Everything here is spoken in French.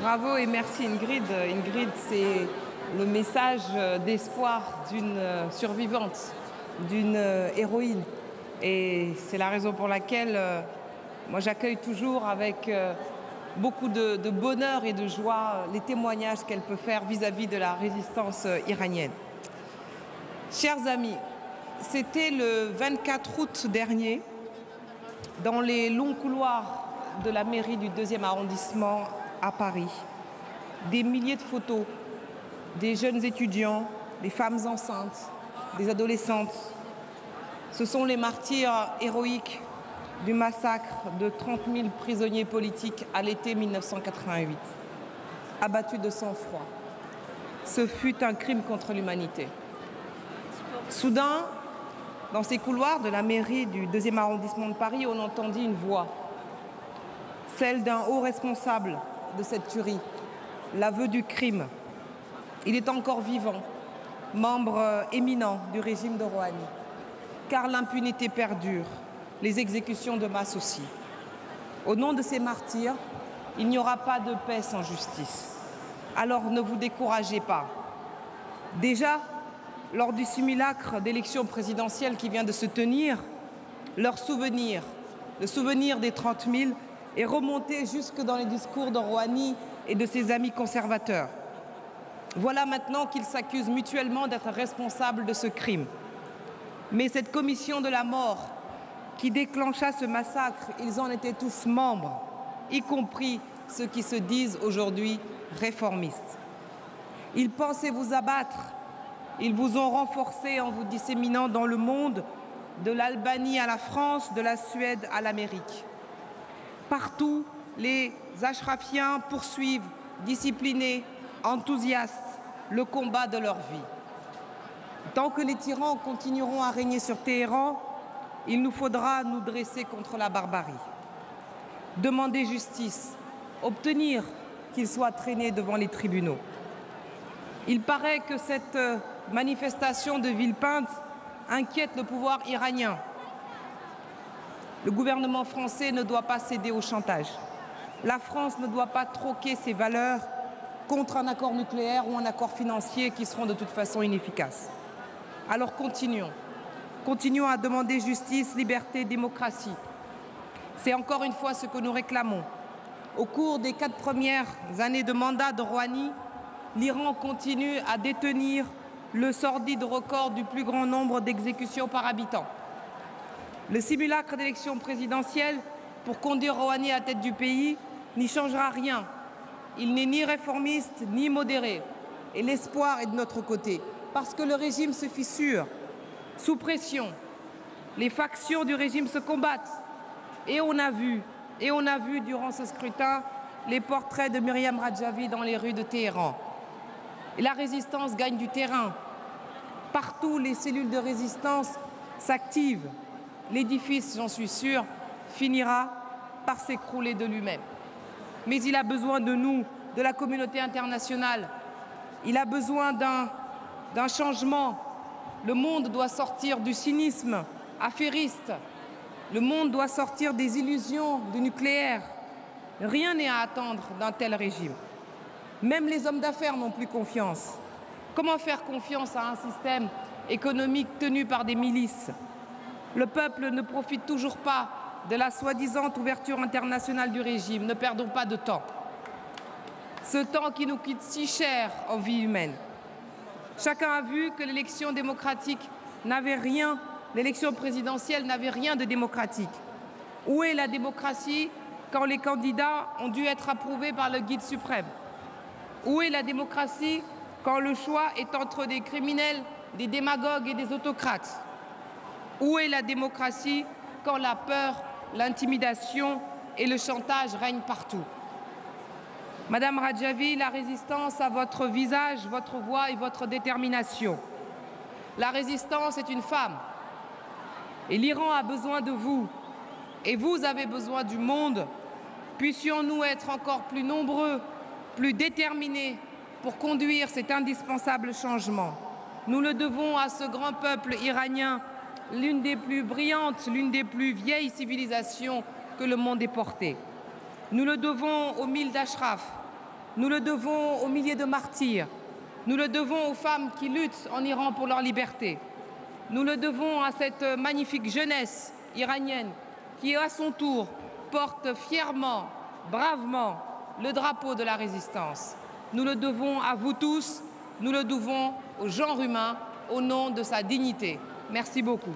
Bravo et merci Ingrid. Ingrid, c'est le message d'espoir d'une survivante, d'une héroïne. Et c'est la raison pour laquelle moi j'accueille toujours avec beaucoup de bonheur et de joie les témoignages qu'elle peut faire vis-à-vis de la résistance iranienne. Chers amis, c'était le 24 août dernier, dans les longs couloirs de la mairie du 2e arrondissement à Paris. Des milliers de photos, des jeunes étudiants, des femmes enceintes, des adolescentes. Ce sont les martyrs héroïques du massacre de 30 000 prisonniers politiques à l'été 1988, abattus de sang-froid. Ce fut un crime contre l'humanité. Soudain, dans ces couloirs de la mairie du 2e arrondissement de Paris, on entendit une voix, celle d'un haut responsable de cette tuerie, l'aveu du crime. Il est encore vivant, membre éminent du régime de Rouhani, car l'impunité perdure, les exécutions de masse aussi. Au nom de ces martyrs, il n'y aura pas de paix sans justice. Alors ne vous découragez pas. Déjà, lors du simulacre d'élection présidentielle qui vient de se tenir, leur souvenir, le souvenir des 30 000, est remonté jusque dans les discours de Rouhani et de ses amis conservateurs. Voilà maintenant qu'ils s'accusent mutuellement d'être responsables de ce crime. Mais cette commission de la mort qui déclencha ce massacre, ils en étaient tous membres, y compris ceux qui se disent aujourd'hui réformistes. Ils pensaient vous abattre. Ils vous ont renforcé en vous disséminant dans le monde, de l'Albanie à la France, de la Suède à l'Amérique. Partout, les ashrafiens poursuivent, disciplinés, enthousiastes, le combat de leur vie. Tant que les tyrans continueront à régner sur Téhéran, il nous faudra nous dresser contre la barbarie. Demander justice, obtenir qu'ils soient traînés devant les tribunaux. Il paraît que cette manifestation de Villepinte inquiète le pouvoir iranien. Le gouvernement français ne doit pas céder au chantage. La France ne doit pas troquer ses valeurs contre un accord nucléaire ou un accord financier qui seront de toute façon inefficaces. Alors continuons. Continuons à demander justice, liberté, démocratie. C'est encore une fois ce que nous réclamons. Au cours des 4 premières années de mandat de Rouhani, l'Iran continue à détenir le sordide record du plus grand nombre d'exécutions par habitant. Le simulacre d'élection présidentielle pour conduire Rouhani à la tête du pays n'y changera rien. Il n'est ni réformiste ni modéré. Et l'espoir est de notre côté, parce que le régime se fissure, sous pression. Les factions du régime se combattent. Et on a vu durant ce scrutin les portraits de Myriam Radjavi dans les rues de Téhéran. Et la résistance gagne du terrain. Partout, les cellules de résistance s'activent. L'édifice, j'en suis sûre, finira par s'écrouler de lui-même. Mais il a besoin de nous, de la communauté internationale. Il a besoin d'un changement. Le monde doit sortir du cynisme affairiste. Le monde doit sortir des illusions du nucléaire. Rien n'est à attendre d'un tel régime. Même les hommes d'affaires n'ont plus confiance. Comment faire confiance à un système économique tenu par des milices? Le peuple ne profite toujours pas de la soi-disant ouverture internationale du régime. Ne perdons pas de temps. Ce temps qui nous coûte si cher en vie humaine. Chacun a vu que l'élection démocratique n'avait rien, l'élection présidentielle n'avait rien de démocratique. Où est la démocratie quand les candidats ont dû être approuvés par le guide suprême? Où est la démocratie quand le choix est entre des criminels, des démagogues et des autocrates? Où est la démocratie quand la peur, l'intimidation et le chantage règnent partout? Madame Radjavi, la résistance a votre visage, votre voix et votre détermination. La résistance est une femme. Et l'Iran a besoin de vous. Et vous avez besoin du monde. Puissions-nous être encore plus nombreux, plus déterminés pour conduire cet indispensable changement. Nous le devons à ce grand peuple iranien, l'une des plus brillantes, l'une des plus vieilles civilisations que le monde ait portées. Nous le devons aux 1000 d'Ashraf, Nous le devons aux milliers de martyrs. Nous le devons aux femmes qui luttent en Iran pour leur liberté. Nous le devons à cette magnifique jeunesse iranienne qui, à son tour, porte fièrement, bravement, le drapeau de la résistance. Nous le devons à vous tous, nous le devons au genre humain, au nom de sa dignité. Merci beaucoup.